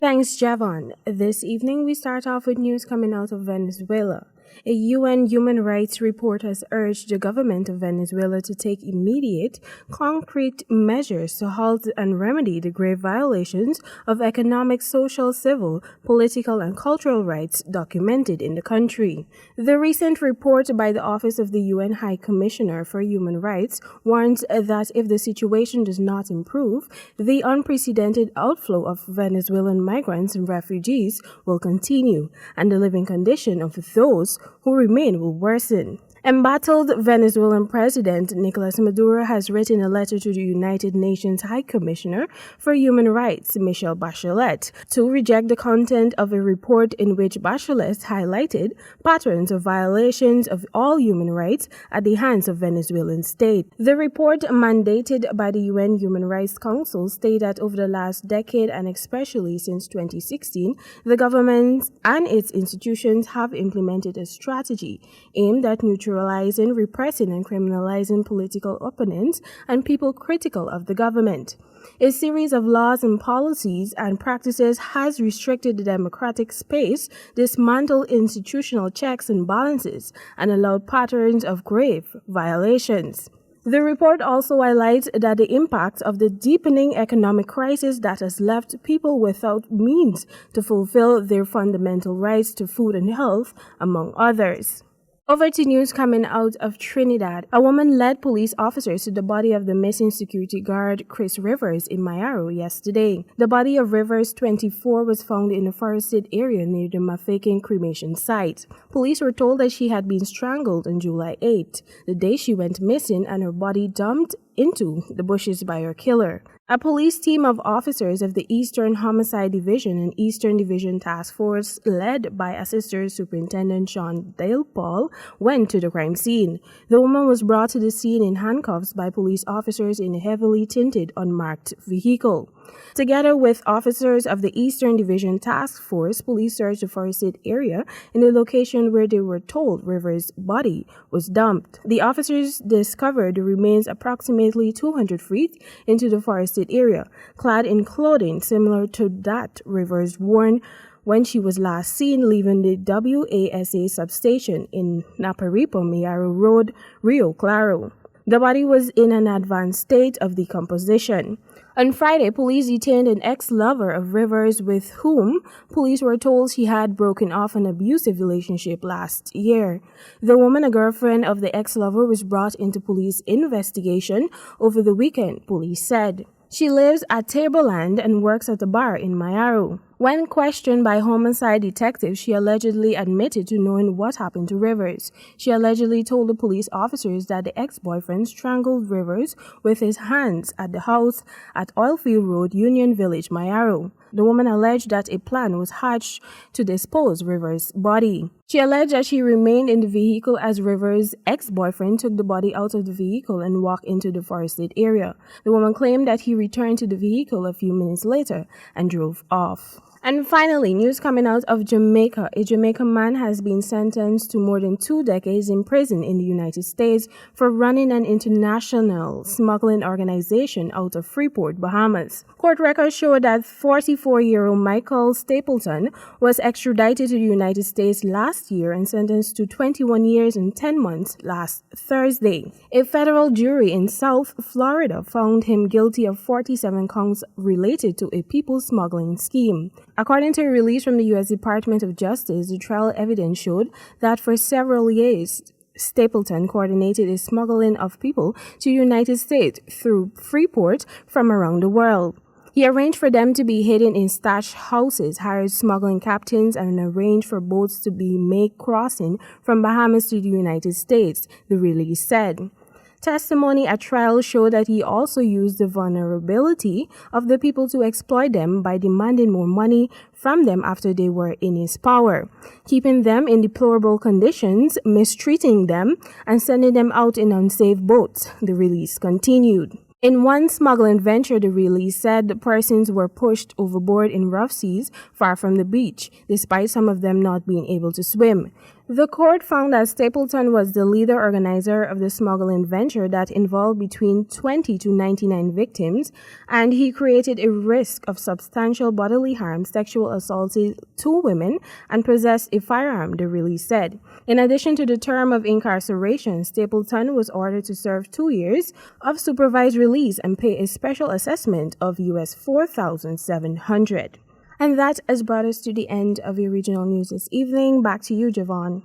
Thanks, Javon. This evening, we start off with news coming out of Venezuela. A UN human rights report has urged the government of Venezuela to take immediate, concrete measures to halt and remedy the grave violations of economic, social, civil, political, and cultural rights documented in the country. The recent report by the Office of the UN High Commissioner for Human Rights warns that if the situation does not improve, the unprecedented outflow of Venezuelan migrants and refugees will continue, and the living condition of those who remain will worsen. Embattled Venezuelan President Nicolas Maduro has written a letter to the United Nations High Commissioner for Human Rights, Michelle Bachelet, to reject the content of a report in which Bachelet highlighted patterns of violations of all human rights at the hands of Venezuelan state. The report, mandated by the UN Human Rights Council, stated that over the last decade and especially since 2016, the government and its institutions have implemented a strategy aimed at neutralizing, repressing, and criminalizing political opponents and people critical of the government. A series of laws and policies and practices has restricted the democratic space, dismantled institutional checks and balances, and allowed patterns of grave violations. The report also highlights that the impact of the deepening economic crisis that has left people without means to fulfill their fundamental rights to food and health, among others. Over to news coming out of Trinidad. A woman led police officers to the body of the missing security guard Chris Rivers in Mayaro yesterday. The body of Rivers, 24, was found in a forested area near the Mafeking cremation site. Police were told that she had been strangled on July 8, the day she went missing, and her body dumped into the bushes by her killer. A police team of officers of the Eastern Homicide Division and Eastern Division Task Force, led by Assistant Superintendent Sean Dale Paul, went to the crime scene. The woman was brought to the scene in handcuffs by police officers in a heavily tinted, unmarked vehicle. Together with officers of the Eastern Division Task Force, police searched the forested area in the location where they were told Rivers' body was dumped. The officers discovered the remains approximately 200 feet into the forested area, clad in clothing similar to that Rivers worn when she was last seen leaving the WASA substation in Naparipo, Mayaro Road, Rio Claro. The body was in an advanced state of decomposition. On Friday, police detained an ex-lover of Rivers with whom police were told she had broken off an abusive relationship last year. The woman, a girlfriend of the ex-lover, was brought into police investigation over the weekend, police said. She lives at Tableland and works at a bar in Mayaro. When questioned by homicide detectives, she allegedly admitted to knowing what happened to Rivers. She allegedly told the police officers that the ex-boyfriend strangled Rivers with his hands at the house at Oilfield Road, Union Village, Mayaro. The woman alleged that a plan was hatched to dispose Rivers' body. She alleged that she remained in the vehicle as Rivers' ex-boyfriend took the body out of the vehicle and walked into the forested area. The woman claimed that he returned to the vehicle a few minutes later and drove off. And finally, news coming out of Jamaica. A Jamaican man has been sentenced to more than 2 decades in prison in the United States for running an international smuggling organization out of Freeport, Bahamas. Court records show that 44-year-old Michael Stapleton was extradited to the United States last year and sentenced to 21 years and 10 months last Thursday. A federal jury in South Florida found him guilty of 47 counts related to a people smuggling scheme. According to a release from the U.S. Department of Justice, the trial evidence showed that for several years, Stapleton coordinated the smuggling of people to the United States through Freeport from around the world. He arranged for them to be hidden in stash houses, hired smuggling captains, and arranged for boats to be made crossing from Bahamas to the United States, the release said. Testimony at trial showed that he also used the vulnerability of the people to exploit them by demanding more money from them after they were in his power, keeping them in deplorable conditions, mistreating them, and sending them out in unsafe boats, the release continued. In one smuggling venture, the release said the persons were pushed overboard in rough seas far from the beach, despite some of them not being able to swim. The court found that Stapleton was the leader organizer of the smuggling venture that involved between 20 to 99 victims, and he created a risk of substantial bodily harm, sexual assaulted 2 women, and possessed a firearm, the release said. In addition to the term of incarceration, Stapleton was ordered to serve 2 years of supervised release and pay a special assessment of US $4,700. And that has brought us to the end of your regional news this evening. Back to you, Javon.